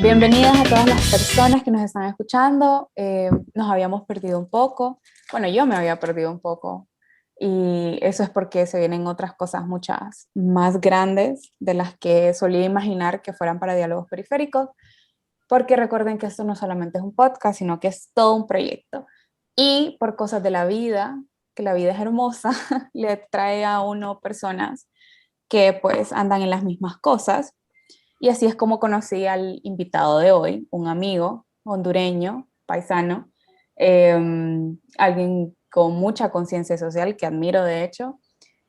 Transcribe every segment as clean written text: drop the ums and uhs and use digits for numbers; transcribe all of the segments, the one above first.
Bienvenidas a todas las personas que nos están escuchando. Nos habíamos perdido un poco. Bueno, yo me había perdido un poco. Y eso es porque se vienen otras cosas muchas más grandes de las que solía imaginar que fueran para diálogos periféricos. Porque recuerden que esto no solamente es un podcast, sino que es todo un proyecto. Y por cosas de la vida, que la vida es hermosa, le trae a uno personas que pues andan en las mismas cosas. Y así es como conocí al invitado de hoy, un amigo hondureño, paisano, eh, alguien con mucha conciencia social que admiro de hecho,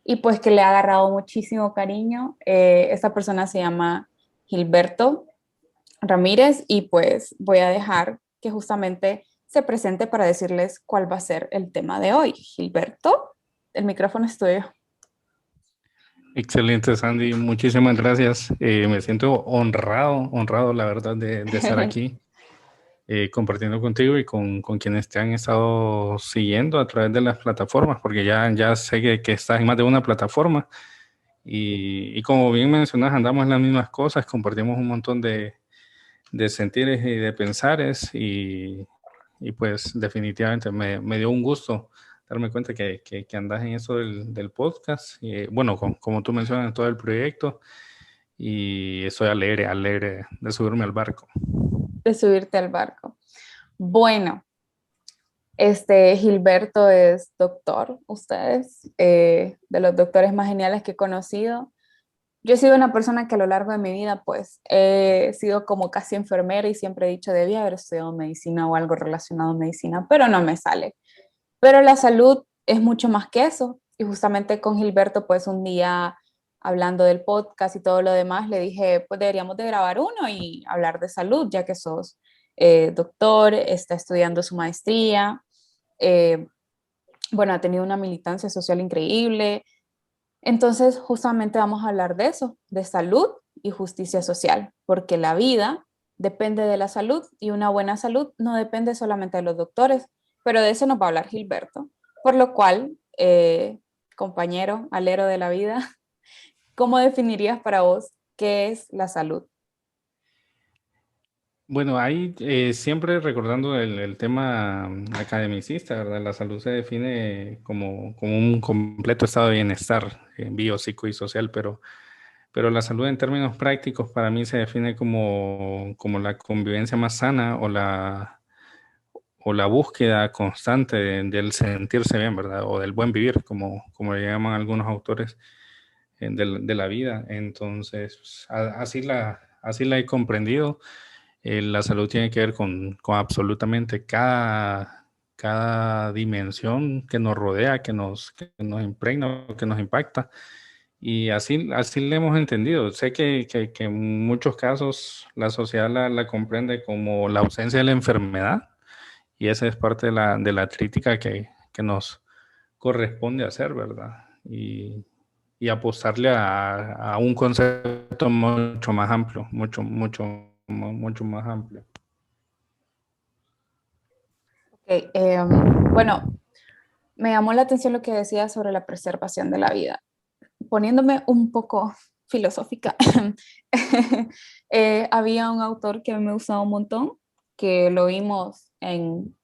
y pues que le ha agarrado muchísimo cariño. Esta persona se llama Gilberto Ramírez y pues voy a dejar que justamente se presente para decirles cuál va a ser el tema de hoy. Gilberto, el micrófono es tuyo. Excelente, Sandy. Muchísimas gracias. Me siento honrado, la verdad, de estar aquí compartiendo contigo y con quienes te han estado siguiendo a través de las plataformas, porque ya sé que estás en más de una plataforma y como bien mencionas, andamos en las mismas cosas, compartimos un montón de sentires y de pensares y pues definitivamente me dio un gusto darme cuenta que andas en eso del podcast. Bueno, como tú mencionas, todo el proyecto y estoy alegre de subirme al barco. De subirte al barco. Bueno, Gilberto es doctor, ustedes, de los doctores más geniales que he conocido. Yo he sido una persona que a lo largo de mi vida, pues, he sido como casi enfermera y siempre he dicho, debía haber estudiado medicina o algo relacionado a medicina, pero no me sale. Pero la salud es mucho más que eso. Y justamente con Gilberto, pues, un día hablando del podcast y todo lo demás, le dije, pues deberíamos de grabar uno y hablar de salud, ya que sos doctor, está estudiando su maestría, eh, bueno, ha tenido una militancia social increíble. Entonces, justamente vamos a hablar de eso, de salud y justicia social, porque la vida depende de la salud y una buena salud no depende solamente de los doctores, pero de eso nos va a hablar Gilberto. Por lo cual, compañero, alero de la vida, ¿cómo definirías para vos qué es la salud? Bueno, ahí siempre recordando el tema academicista, ¿verdad? La salud se define como un completo estado de bienestar bio, psico y social, pero la salud en términos prácticos para mí se define como la convivencia más sana o la búsqueda constante del sentirse bien, ¿verdad? O del buen vivir, como le llaman algunos autores de la vida. Entonces, pues, así la he comprendido. La salud tiene que ver con absolutamente cada dimensión que nos rodea, que nos impregna, que nos impacta. Y así le hemos entendido. Sé que en muchos casos la sociedad la comprende como la ausencia de la enfermedad, y esa es parte de la crítica que nos corresponde hacer, ¿verdad? Y apostarle a un concepto mucho más amplio, mucho más amplio. Okay, bueno, me llamó la atención lo que decías sobre la preservación de la vida. Poniéndome un poco filosófica, había un autor que me gustaba un montón, que lo vimos en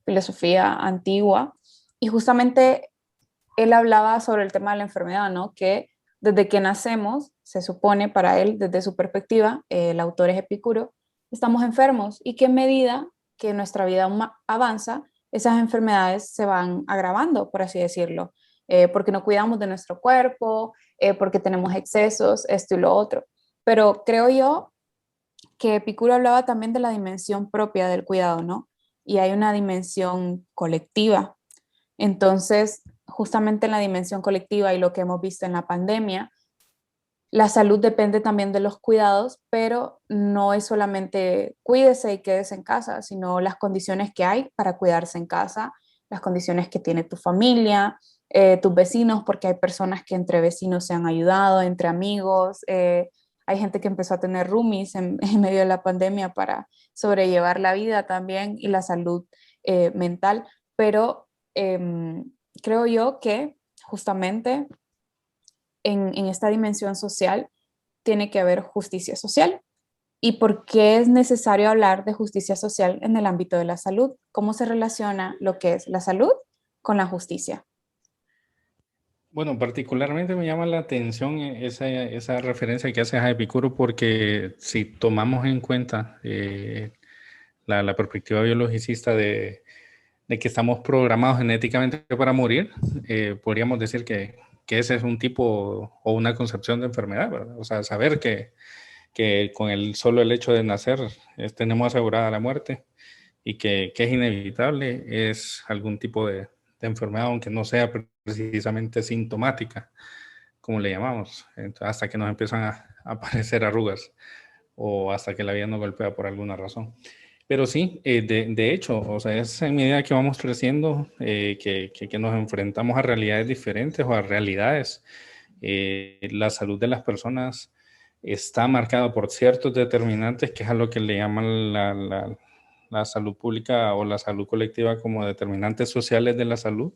filosofía antigua, y justamente él hablaba sobre el tema de la enfermedad, ¿no? Que desde que nacemos, se supone para él, desde su perspectiva, el autor es Epicuro, estamos enfermos y que en medida que nuestra vida avanza, esas enfermedades se van agravando, por así decirlo, porque no cuidamos de nuestro cuerpo, porque tenemos excesos, esto y lo otro. Pero creo yo que Epicuro hablaba también de la dimensión propia del cuidado, ¿no? Y hay una dimensión colectiva. Entonces, justamente en la dimensión colectiva y lo que hemos visto en la pandemia, la salud depende también de los cuidados, pero no es solamente cuídese y quédese en casa, sino las condiciones que hay para cuidarse en casa, las condiciones que tiene tu familia, tus vecinos, porque hay personas que entre vecinos se han ayudado, entre amigos. Hay gente que empezó a tener roomies en medio de la pandemia para sobrellevar la vida también y la salud mental, pero creo yo que justamente en esta dimensión social tiene que haber justicia social ¿Y por qué es necesario hablar de justicia social en el ámbito de la salud? ¿Cómo se relaciona lo que es la salud con la justicia? Bueno, particularmente me llama la atención esa referencia que hace a Epicuro, porque si tomamos en cuenta la perspectiva biologicista de que estamos programados genéticamente para morir, podríamos decir que ese es un tipo o una concepción de enfermedad, ¿verdad? O sea, saber que con el solo el hecho de nacer tenemos asegurada la muerte y que es inevitable, es algún tipo de enfermedad, aunque no sea precisamente sintomática, como le llamamos, entonces, hasta que nos empiezan a aparecer arrugas o hasta que la vida nos golpea por alguna razón. Pero sí, de hecho, o sea, es en medida que vamos creciendo, que nos enfrentamos a realidades diferentes o a realidades. La salud de las personas está marcada por ciertos determinantes, que es a lo que le llaman la salud pública o la salud colectiva como determinantes sociales de la salud.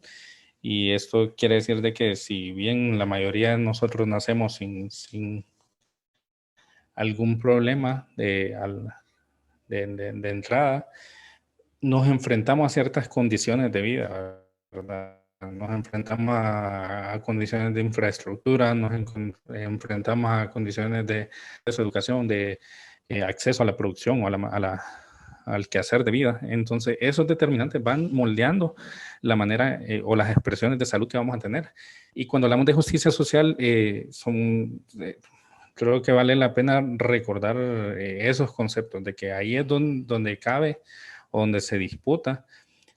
Y esto quiere decir de que si bien la mayoría de nosotros nacemos sin algún problema de entrada, nos enfrentamos a ciertas condiciones de vida, ¿verdad? Nos enfrentamos a condiciones de infraestructura, enfrentamos a condiciones de educación, de acceso a la producción o al quehacer de vida. Entonces, esos determinantes van moldeando la manera o las expresiones de salud que vamos a tener. Y cuando hablamos de justicia social, creo que vale la pena recordar esos conceptos, de que ahí es donde cabe o donde se disputa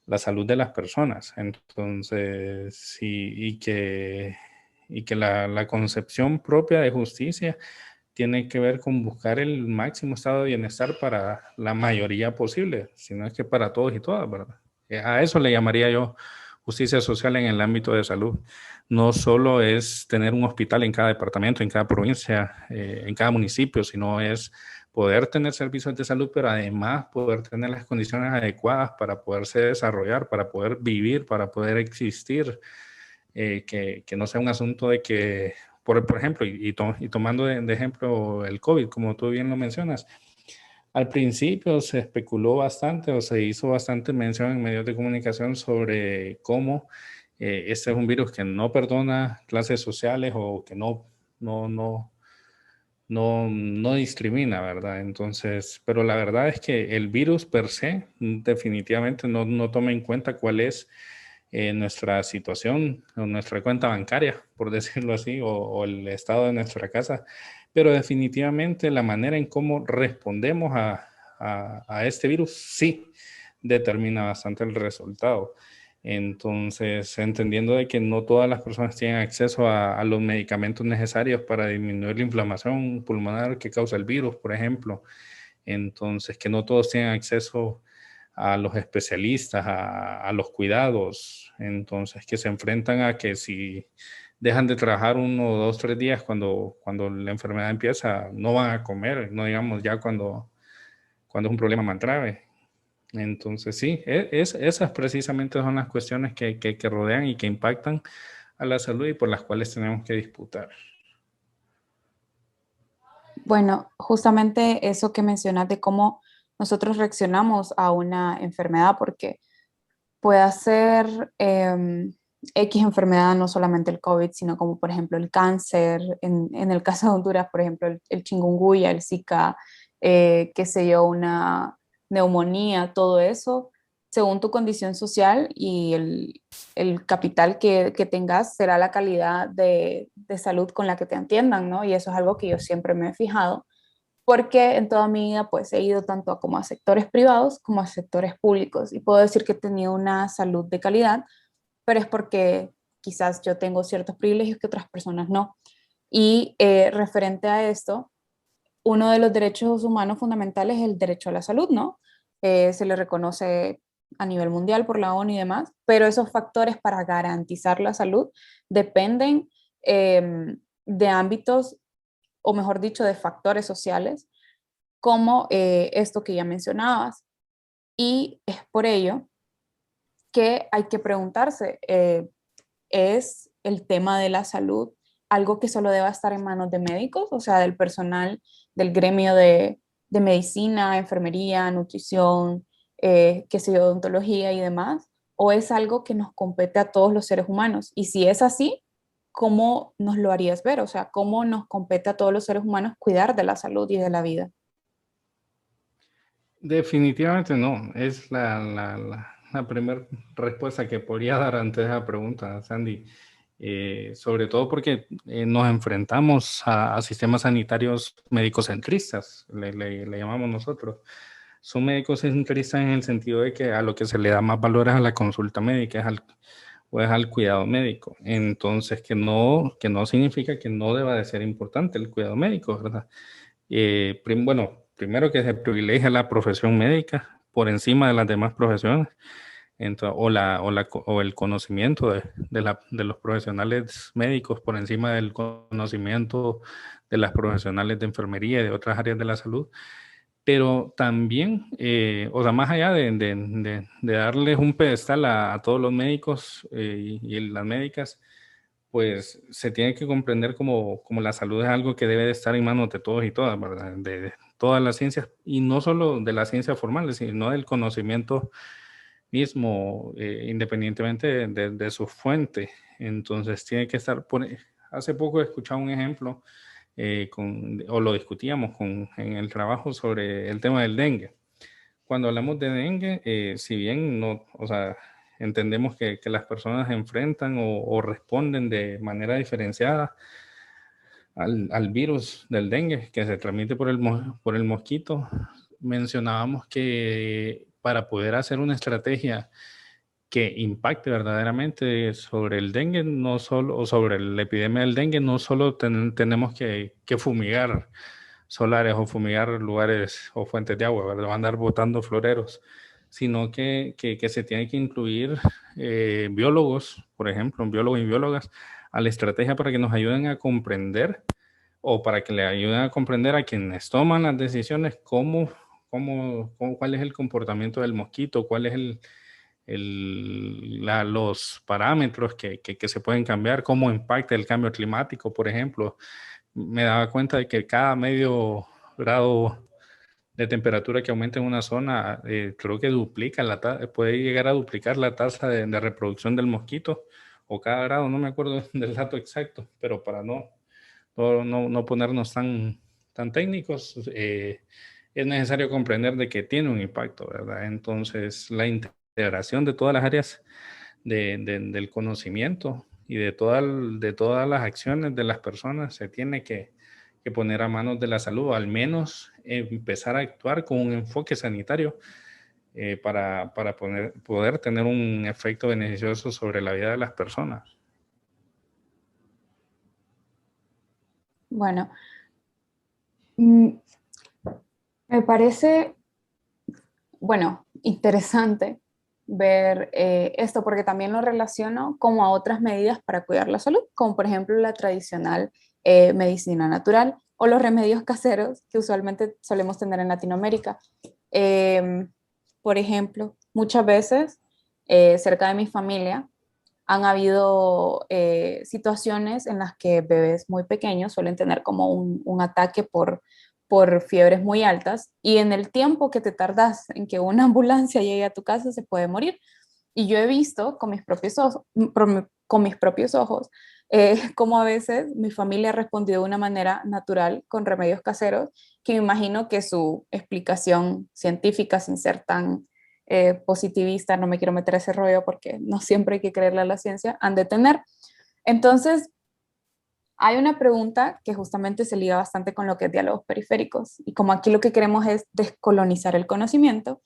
la salud de las personas. Entonces, sí, y que la concepción propia de justicia tiene que ver con buscar el máximo estado de bienestar para la mayoría posible, si no es que para todos y todas, ¿verdad? A eso le llamaría yo justicia social en el ámbito de salud. No solo es tener un hospital en cada departamento, en cada provincia, en cada municipio, sino es poder tener servicios de salud, pero además poder tener las condiciones adecuadas para poderse desarrollar, para poder vivir, para poder existir, que no sea un asunto de que, por ejemplo, y tomando de ejemplo el COVID, como tú bien lo mencionas, al principio se especuló bastante o se hizo bastante mención en medios de comunicación sobre cómo este es un virus que no perdona clases sociales o que no discrimina, ¿verdad? Entonces, pero la verdad es que el virus per se definitivamente no toma en cuenta cuál es nuestra situación o nuestra cuenta bancaria, por decirlo así, o el estado de nuestra casa, pero definitivamente la manera en cómo respondemos a este virus sí determina bastante el resultado. Entonces, entendiendo de que no todas las personas tienen acceso a los medicamentos necesarios para disminuir la inflamación pulmonar que causa el virus, por ejemplo. Entonces, que no todos tienen acceso a los especialistas, a los cuidados. Entonces, que se enfrentan a que si dejan de trabajar 1, 2, 3 días cuando la enfermedad empieza, no van a comer, no digamos ya cuando es un problema más grave. Entonces, sí, esas precisamente son las cuestiones que rodean y que impactan a la salud y por las cuales tenemos que disputar. Bueno, justamente eso que mencionas de cómo nosotros reaccionamos a una enfermedad, porque puede ser X enfermedad, no solamente el COVID, sino como por ejemplo el cáncer, en el caso de Honduras, por ejemplo, el chikungunya, el Zika, qué sé yo, una neumonía, todo eso, según tu condición social y el capital que tengas, será la calidad de salud con la que te atiendan, ¿no? Y eso es algo que yo siempre me he fijado porque en toda mi vida pues he ido tanto como a sectores privados como a sectores públicos y puedo decir que he tenido una salud de calidad, pero es porque quizás yo tengo ciertos privilegios que otras personas no. Y referente a esto, uno de los derechos humanos fundamentales es el derecho a la salud, ¿no? Se le reconoce a nivel mundial por la ONU y demás, pero esos factores para garantizar la salud dependen de ámbitos, o mejor dicho, de factores sociales como esto que ya mencionabas. Y es por ello que hay que preguntarse, ¿es el tema de la salud algo que solo deba estar en manos de médicos, o sea, del personal del gremio de medicina, enfermería, nutrición, qué sé yo, odontología y demás, o es algo que nos compete a todos los seres humanos. Y si es así, ¿cómo nos lo harías ver? O sea, ¿cómo nos compete a todos los seres humanos cuidar de la salud y de la vida? Definitivamente no. Es la primera respuesta que podría dar ante esa pregunta, Sandy. Sobre todo porque nos enfrentamos a sistemas sanitarios médico-centristas, le llamamos nosotros. Son médico-centristas en el sentido de que a lo que se le da más valor es a la consulta médica, o es al cuidado médico. Entonces, que no significa que no deba de ser importante el cuidado médico, ¿verdad? Bueno, primero que se privilegia la profesión médica por encima de las demás profesiones, o el conocimiento de los profesionales médicos por encima del conocimiento de las profesionales de enfermería y de otras áreas de la salud. Pero también, o sea, más allá de darles un pedestal a todos los médicos y las médicas, pues se tiene que comprender como la salud es algo que debe de estar en manos de todos y todas, ¿verdad? De todas las ciencias, y no solo de las ciencias formales, sino del conocimiento mismo, independientemente de su fuente. Entonces tiene que estar, hace poco he escuchado un ejemplo, o lo discutíamos en el trabajo sobre el tema del dengue. Cuando hablamos de dengue, si bien no, o sea, entendemos que las personas enfrentan o responden de manera diferenciada al virus del dengue que se transmite por el mosquito, mencionábamos que para poder hacer una estrategia que impacte verdaderamente sobre el dengue, no solo, o sobre la epidemia del dengue, no solo tenemos que fumigar solares o fumigar lugares o fuentes de agua, ¿verdad? Andar botando floreros, sino que se tiene que incluir biólogos, por ejemplo, biólogos y biólogas, a la estrategia para que nos ayuden a comprender, o para que le ayuden a comprender a quienes toman las decisiones cuál es el comportamiento del mosquito, cuál es los parámetros que se pueden cambiar, cómo impacta el cambio climático, por ejemplo. Me daba cuenta de que cada medio grado de temperatura que aumenta en una zona, creo que puede llegar a duplicar la tasa de reproducción del mosquito, o cada grado, no me acuerdo del dato exacto, pero para no ponernos tan técnicos, es necesario comprender de que tiene un impacto, ¿verdad? Entonces, la integración de todas las áreas del conocimiento y de todas las acciones de las personas se tiene que poner a manos de la salud, al menos empezar a actuar con un enfoque sanitario, para poder tener un efecto beneficioso sobre la vida de las personas. Bueno, me parece, bueno, interesante ver esto porque también lo relaciono como a otras medidas para cuidar la salud, como por ejemplo la tradicional medicina natural o los remedios caseros que usualmente solemos tener en Latinoamérica. Em, por ejemplo, muchas veces cerca de mi familia han habido situaciones en las que bebés muy pequeños suelen tener como un ataque por fiebres muy altas y en el tiempo que te tardas en que una ambulancia llegue a tu casa se puede morir. Y yo he visto con mis propios ojos, cómo a veces mi familia ha respondido de una manera natural con remedios caseros, que me imagino que su explicación científica, sin ser tan positivista, no me quiero meter a ese rollo porque no siempre hay que creerle a la ciencia, han de tener. Entonces, hay una pregunta que justamente se liga bastante con lo que es diálogos periféricos y como aquí lo que queremos es descolonizar el conocimiento,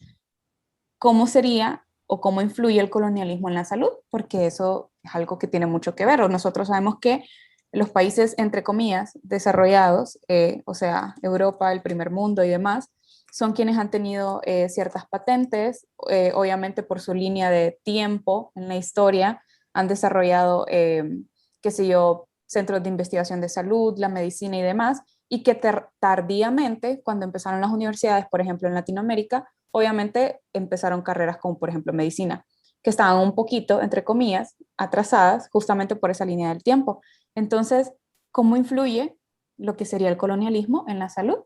¿cómo sería o cómo influye el colonialismo en la salud? Porque eso es algo que tiene mucho que ver. O nosotros sabemos que los países, entre comillas, desarrollados, o sea, Europa, el primer mundo y demás, son quienes han tenido ciertas patentes, obviamente por su línea de tiempo en la historia, han desarrollado, qué sé yo, centros de investigación de salud, la medicina y demás, y que tardíamente, cuando empezaron las universidades, por ejemplo, en Latinoamérica, obviamente empezaron carreras como, por ejemplo, medicina, que estaban un poquito, entre comillas, atrasadas justamente por esa línea del tiempo. Entonces, ¿cómo influye lo que sería el colonialismo en la salud?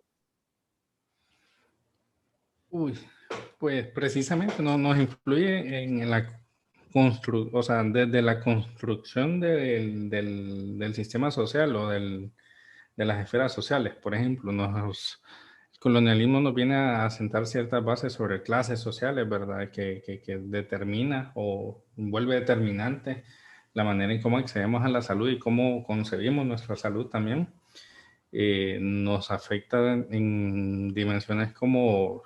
Uy, pues precisamente no nos influye en la o sea, desde la construcción del sistema social o de las esferas sociales. Por ejemplo, el colonialismo nos viene a sentar ciertas bases sobre clases sociales, ¿verdad? Que determina o vuelve determinante la manera en cómo accedemos a la salud y cómo concebimos nuestra salud también. Nos afecta en dimensiones como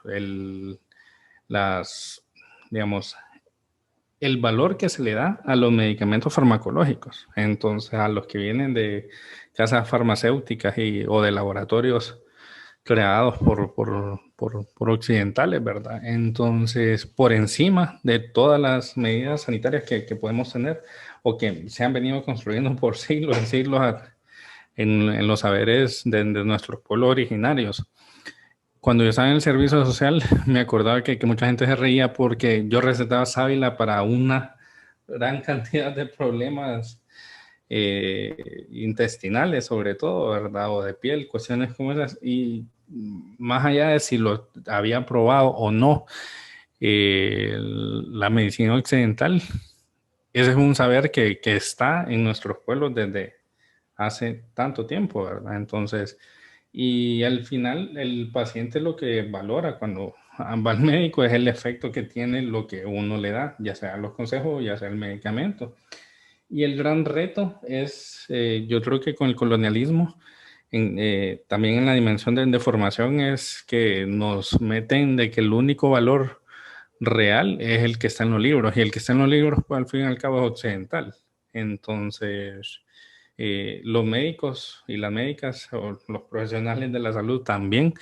las, digamos, el valor que se le da a los medicamentos farmacológicos. Entonces, a los que vienen de casas farmacéuticas o de laboratorios creados por occidentales, ¿verdad? Entonces, por encima de todas las medidas sanitarias que podemos tener o que se han venido construyendo por siglos y siglos en los saberes de nuestros pueblos originarios. Cuando yo estaba en el servicio social, me acordaba que mucha gente se reía porque yo recetaba sábila para una gran cantidad de problemas intestinales, sobre todo, ¿verdad? O de piel, cuestiones como esas. Y más allá de si lo había probado o no la medicina occidental, ese es un saber que está en nuestros pueblos desde hace tanto tiempo, ¿verdad? Entonces, y al final el paciente lo que valora cuando va al médico es el efecto que tiene lo que uno le da, ya sea los consejos, ya sea el medicamento. Y el gran reto es, yo creo que con el colonialismo, también en la dimensión de formación, es que nos meten de que el único valor real es el que está en los libros, y el que está en los libros, pues al fin y al cabo es occidental. Entonces, los médicos y las médicas o los profesionales de la salud también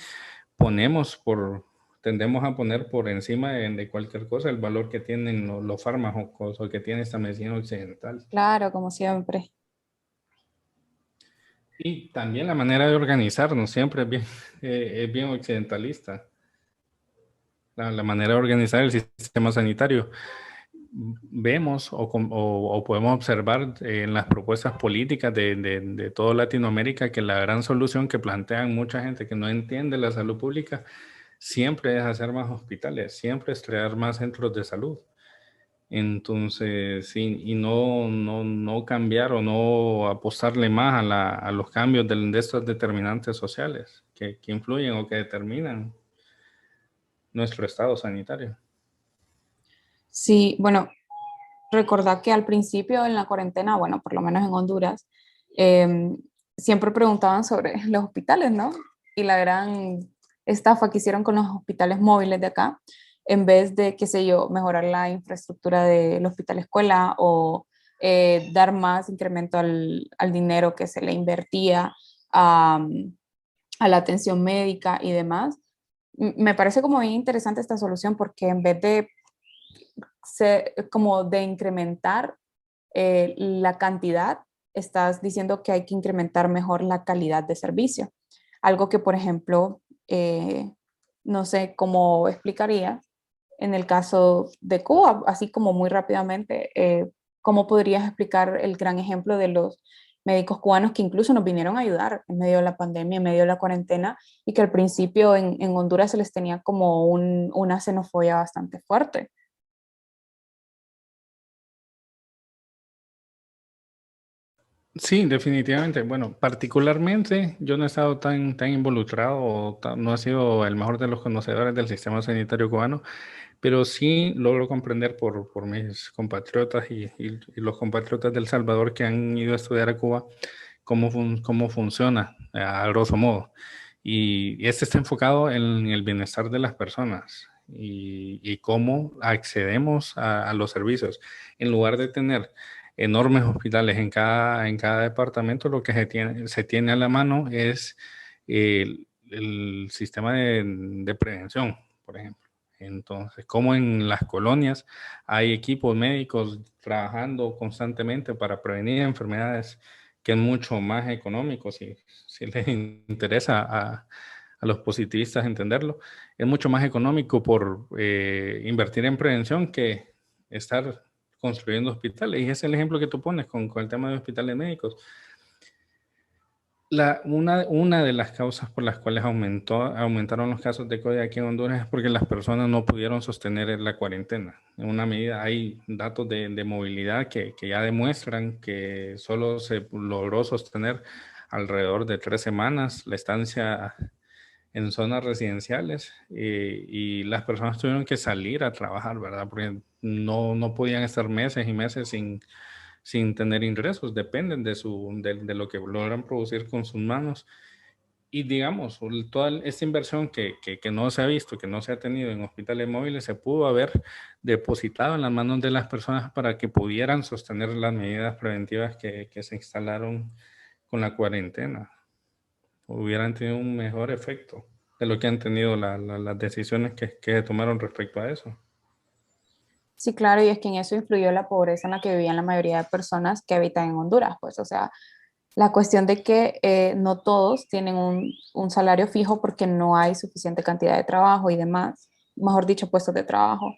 tendemos a poner por encima de cualquier cosa el valor que tienen los fármacos o que tiene esta medicina occidental. Claro, como siempre. Y también la manera de organizarnos siempre es bien occidentalista. La manera de organizar el sistema sanitario. Vemos o podemos observar en las propuestas políticas de toda Latinoamérica que la gran solución que plantean mucha gente que no entiende la salud pública siempre es hacer más hospitales, siempre es crear más centros de salud. Entonces, sí, y no cambiar o no apostarle más a los cambios de estos determinantes sociales que influyen o que determinan nuestro estado sanitario. Sí, bueno, recordar que al principio en la cuarentena, bueno, por lo menos en Honduras, eh, siempre preguntaban sobre los hospitales, ¿no? Y la gran estafa que hicieron con los hospitales móviles de acá, en vez de, qué sé yo, mejorar la infraestructura del hospital escuela o dar más incremento al dinero que se le invertía a, a la atención médica y demás. Me parece como bien interesante esta solución porque en vez de como de incrementar la cantidad, estás diciendo que hay que incrementar mejor la calidad de servicio. Algo que, por ejemplo, no sé cómo explicaría en el caso de Cuba, así como muy rápidamente, ¿cómo podrías explicar el gran ejemplo de los médicos cubanos que incluso nos vinieron a ayudar en medio de la pandemia, en medio de la cuarentena, y que al principio en Honduras se les tenía como una xenofobia bastante fuerte? Sí, definitivamente. Bueno, particularmente yo no he estado tan involucrado o no he sido el mejor de los conocedores del sistema sanitario cubano, pero sí logro comprender por mis compatriotas y los compatriotas del Salvador que han ido a estudiar a Cuba cómo funciona a grosso modo. Y este está enfocado en el bienestar de las personas y cómo accedemos a los servicios. En lugar de tener enormes hospitales en cada departamento, lo que se tiene a la mano es el sistema de prevención, por ejemplo. Entonces, como en las colonias hay equipos médicos trabajando constantemente para prevenir enfermedades que es mucho más económico, si les interesa a los positivistas entenderlo, es mucho más económico por invertir en prevención que estar construyendo hospitales. Y ese es el ejemplo que tú pones con el tema de hospitales médicos. Una de las causas por las cuales aumentaron los casos de COVID aquí en Honduras es porque las personas no pudieron sostener la cuarentena. En una medida hay datos de movilidad que ya demuestran que solo se logró sostener alrededor de 3 semanas la estancia en zonas residenciales, y las personas tuvieron que salir a trabajar, ¿verdad? Porque no podían estar meses y meses sin tener ingresos, dependen de lo que logran producir con sus manos. Y digamos, toda esta inversión que no se ha visto, que no se ha tenido en hospitales móviles, se pudo haber depositado en las manos de las personas para que pudieran sostener las medidas preventivas que se instalaron con la cuarentena. Hubieran tenido un mejor efecto de lo que han tenido las decisiones que se tomaron respecto a eso. Sí, claro, y es que en eso influyó la pobreza en la que vivían la mayoría de personas que habitan en Honduras, pues, o sea, la cuestión de que no todos tienen un salario fijo porque no hay suficiente cantidad de trabajo y demás, mejor dicho, puestos de trabajo,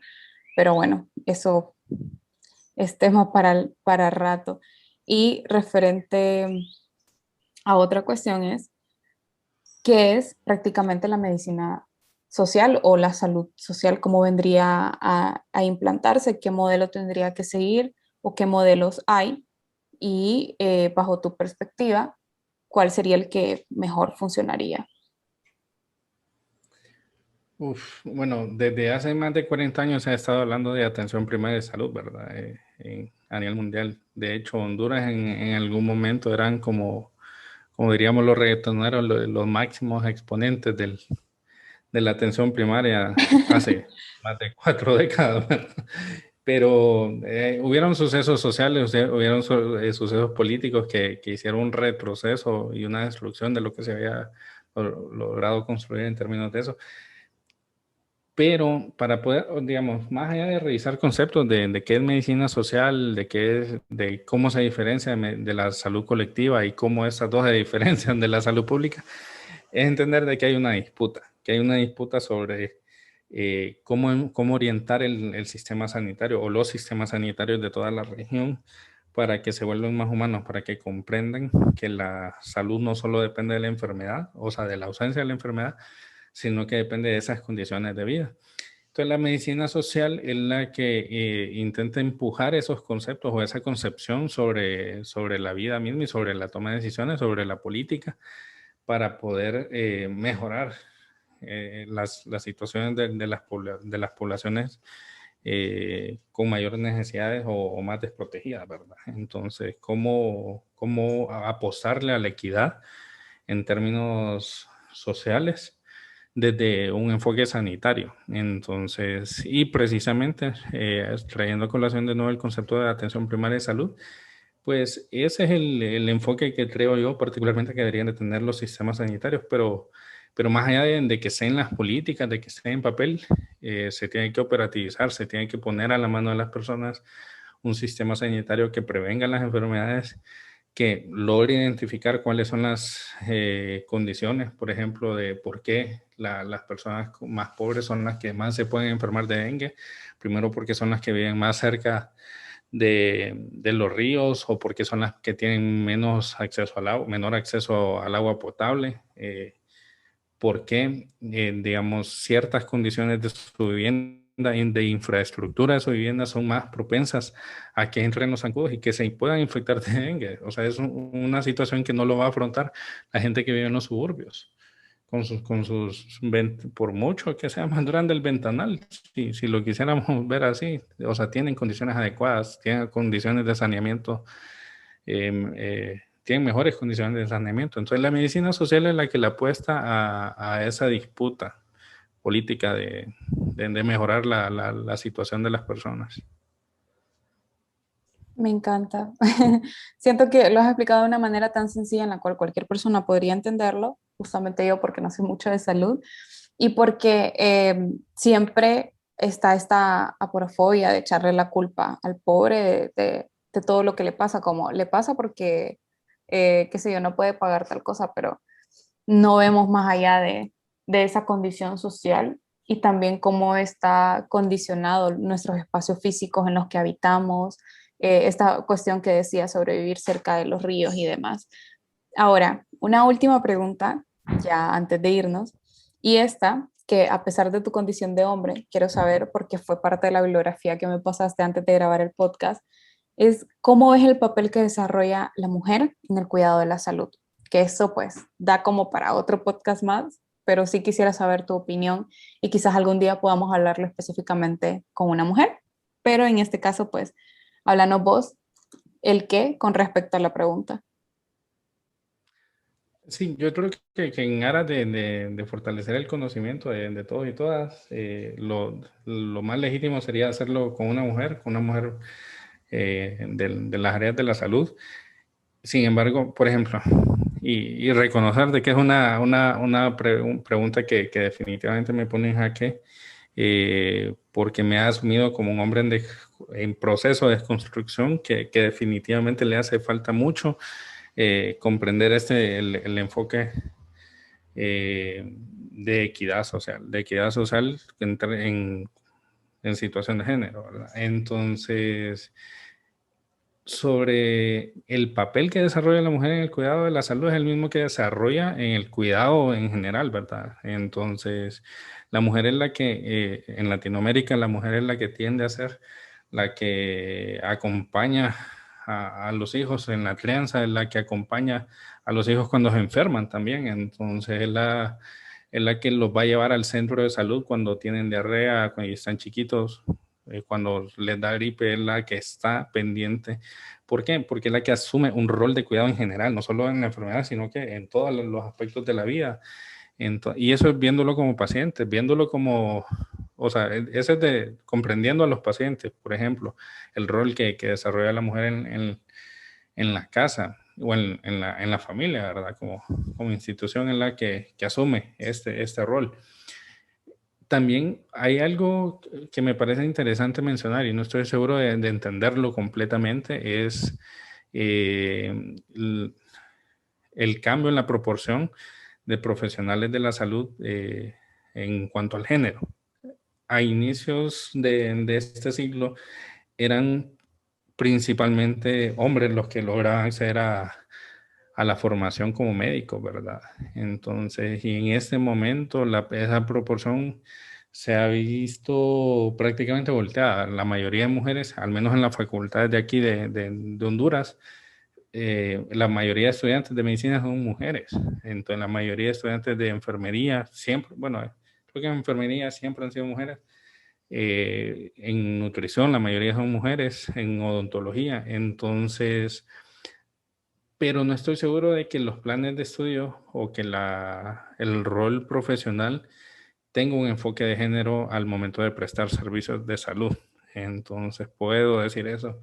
pero bueno, eso es tema para rato. Y referente a otra cuestión es, ¿qué es prácticamente la medicina social o la salud social? ¿Cómo vendría a implantarse? ¿Qué modelo tendría que seguir o qué modelos hay? Y bajo tu perspectiva, ¿cuál sería el que mejor funcionaría? Bueno, desde hace más de 40 años se ha estado hablando de atención primaria de salud, ¿verdad? A nivel mundial. De hecho, Honduras en algún momento eran como diríamos los reggaetoneros, los máximos exponentes de la atención primaria hace más de 4 décadas, ¿verdad? Pero hubieron sucesos sociales, hubieron sucesos políticos que hicieron un retroceso y una destrucción de lo que se había logrado construir en términos de eso. Pero para poder, digamos, más allá de revisar conceptos de qué es medicina social, de cómo se diferencia de la salud colectiva y cómo estas dos se diferencian de la salud pública, es entender de que hay una disputa sobre cómo orientar el sistema sanitario o los sistemas sanitarios de toda la región para que se vuelvan más humanos, para que comprendan que la salud no solo depende de la enfermedad, o sea, de la ausencia de la enfermedad, sino que depende de esas condiciones de vida. Entonces, la medicina social es la que intenta empujar esos conceptos o esa concepción sobre la vida misma y sobre la toma de decisiones, sobre la política, para poder mejorar las situaciones de las poblaciones con mayores necesidades o más desprotegidas, ¿verdad? Entonces, ¿cómo apostarle a la equidad en términos sociales desde un enfoque sanitario? Entonces, y precisamente trayendo a colación de nuevo el concepto de atención primaria de salud, pues ese es el enfoque que creo yo particularmente que deberían de tener los sistemas sanitarios, pero más allá de que sean las políticas, de que estén en papel, se tiene que operativizar, se tiene que poner a la mano de las personas un sistema sanitario que prevenga las enfermedades, que logre identificar cuáles son las condiciones, por ejemplo, de por qué las personas más pobres son las que más se pueden enfermar de dengue. Primero porque son las que viven más cerca de los ríos o porque son las que tienen menos acceso al agua, menor acceso al agua potable. Porque, digamos, ciertas condiciones de su vivienda y de infraestructura de su vivienda son más propensas a que entren los zancudos y que se puedan infectar de dengue. O sea, es una situación que no lo va a afrontar la gente que vive en los suburbios. Por mucho que sea más grande el ventanal, si lo quisiéramos ver así, o sea, tienen condiciones adecuadas, tienen condiciones de saneamiento, tienen mejores condiciones de saneamiento. Entonces, la medicina social es la que le apuesta a esa disputa política de mejorar la situación de las personas. Me encanta. Siento que lo has explicado de una manera tan sencilla en la cual cualquier persona podría entenderlo, justamente yo porque no sé mucho de salud y porque siempre está esta aporofobia de echarle la culpa al pobre de todo lo que le pasa, como le pasa porque, qué sé yo, no puede pagar tal cosa, pero no vemos más allá de esa condición social y también cómo está condicionado nuestros espacios físicos en los que habitamos, esta cuestión que decía sobre vivir cerca de los ríos y demás. Ahora, una última pregunta, ya antes de irnos, y esta, que a pesar de tu condición de hombre, quiero saber, porque fue parte de la bibliografía que me pasaste antes de grabar el podcast, es cómo es el papel que desarrolla la mujer en el cuidado de la salud. Que eso pues da como para otro podcast más, pero sí quisiera saber tu opinión y quizás algún día podamos hablarlo específicamente con una mujer, pero en este caso pues háblanos vos el qué con respecto a la pregunta. Sí, yo creo que en aras de fortalecer el conocimiento de todos y todas, lo más legítimo sería hacerlo con una mujer de las áreas de la salud. Sin embargo, por ejemplo, y reconocer de que es una pregunta que definitivamente me pone en jaque, porque me ha asumido como un hombre en proceso de desconstrucción que definitivamente le hace falta mucho comprender el enfoque de equidad social en situación de género, ¿verdad? Entonces, sobre el papel que desarrolla la mujer en el cuidado de la salud es el mismo que desarrolla en el cuidado en general, ¿verdad? Entonces, la mujer es la que, en Latinoamérica, la mujer es la que tiende a ser la que acompaña a los hijos en la crianza, es la que acompaña a los hijos cuando se enferman también. Entonces, es la que los va a llevar al centro de salud cuando tienen diarrea, cuando están chiquitos, cuando les da gripe, es la que está pendiente. ¿Por qué? Porque es la que asume un rol de cuidado en general, no solo en la enfermedad, sino que en todos los aspectos de la vida. Y eso es viéndolo como paciente, viéndolo como, o sea, eso es de comprendiendo a los pacientes, por ejemplo, el rol que desarrolla la mujer en la casa o en la familia, ¿verdad? Como institución en la que asume este rol. También hay algo que me parece interesante mencionar y no estoy seguro de entenderlo completamente, es el cambio en la proporción de profesionales de la salud en cuanto al género. A inicios de este siglo eran principalmente hombres los que lograban acceder a la formación como médicos, ¿verdad? Entonces, y en este momento esa proporción se ha visto prácticamente volteada. La mayoría de mujeres, al menos en las facultades de aquí de Honduras, la mayoría de estudiantes de medicina son mujeres. Entonces, la mayoría de estudiantes de enfermería, siempre, bueno, creo que en enfermería siempre han sido mujeres. En nutrición, la mayoría son mujeres, en odontología. Entonces, pero no estoy seguro de que los planes de estudio o que el rol profesional tenga un enfoque de género al momento de prestar servicios de salud. Entonces, puedo decir eso.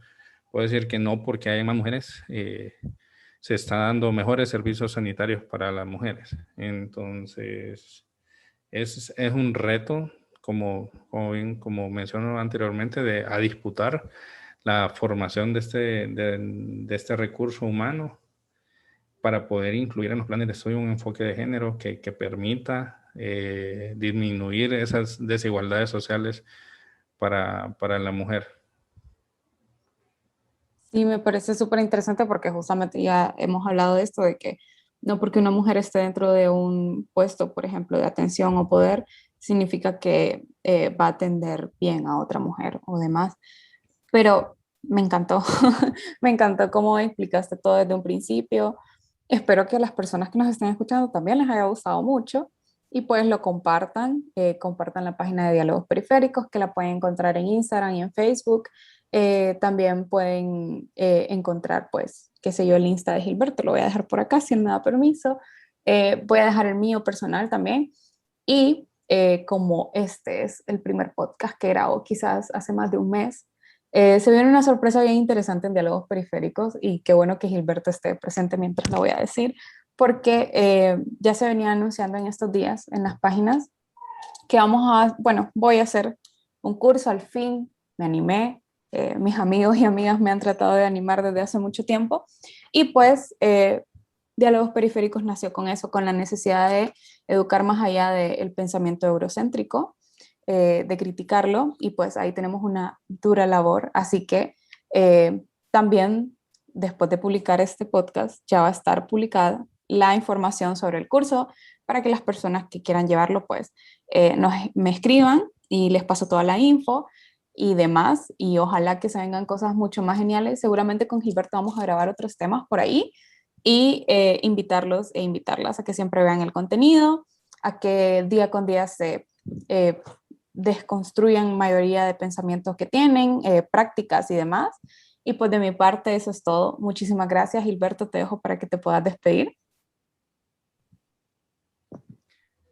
Puedo decir que no porque hay más mujeres, se está dando mejores servicios sanitarios para las mujeres. Entonces, es un reto, como menciono anteriormente, a disputar la formación de este recurso humano para poder incluir en los planes de estudio un enfoque de género que permita disminuir esas desigualdades sociales para la mujer. Sí, me parece súper interesante porque justamente ya hemos hablado de esto, de que no porque una mujer esté dentro de un puesto, por ejemplo, de atención o poder, significa que va a atender bien a otra mujer o demás. Pero me encantó, me encantó cómo explicaste todo desde un principio. Espero que a las personas que nos estén escuchando también les haya gustado mucho y pues lo compartan, compartan la página de Diálogos Periféricos que la pueden encontrar en Instagram y en Facebook. También pueden encontrar pues, qué sé yo, el Insta de Gilberto, lo voy a dejar por acá si él me da permiso. Voy a dejar el mío personal también y como este es el primer podcast que grabo quizás hace más de un mes, se viene una sorpresa bien interesante en Diálogos Periféricos y qué bueno que Gilberto esté presente mientras lo voy a decir, porque ya se venía anunciando en estos días en las páginas que bueno, voy a hacer un curso al fin, me animé, mis amigos y amigas me han tratado de animar desde hace mucho tiempo y pues Diálogos Periféricos nació con eso, con la necesidad de educar más allá del pensamiento eurocéntrico, de criticarlo y pues ahí tenemos una dura labor, así que también después de publicar este podcast, ya va a estar publicada la información sobre el curso para que las personas que quieran llevarlo, pues me escriban y les paso toda la info y demás. Y ojalá que se vengan cosas mucho más geniales. Seguramente con Gilberto vamos a grabar otros temas por ahí y invitarlos e invitarlas a que siempre vean el contenido, a que día con día se desconstruyan mayoría de pensamientos que tienen, prácticas y demás. Y pues de mi parte eso es todo. Muchísimas gracias, Gilberto. Te dejo para que te puedas despedir.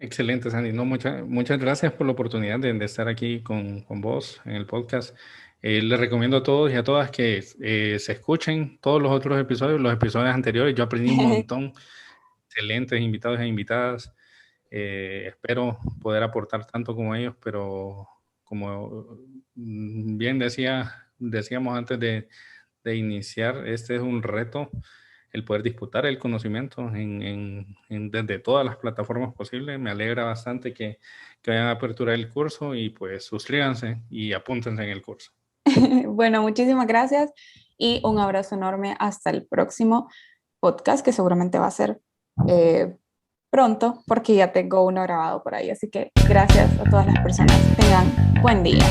Excelente, Sandy. No, muchas gracias por la oportunidad de estar aquí con vos en el podcast. Les recomiendo a todos y a todas que se escuchen todos los otros episodios, los episodios anteriores. Yo aprendí un montón. Excelentes invitados e invitadas. Espero poder aportar tanto como ellos, pero como bien decíamos antes de iniciar, este es un reto, el poder disputar el conocimiento desde todas las plataformas posibles. Me alegra bastante que vayan a aperturar el curso y pues suscríbanse y apúntense en el curso. Bueno, muchísimas gracias y un abrazo enorme hasta el próximo podcast, que seguramente va a ser pronto porque ya tengo uno grabado por ahí. Así que gracias a todas las personas. Tengan buen día.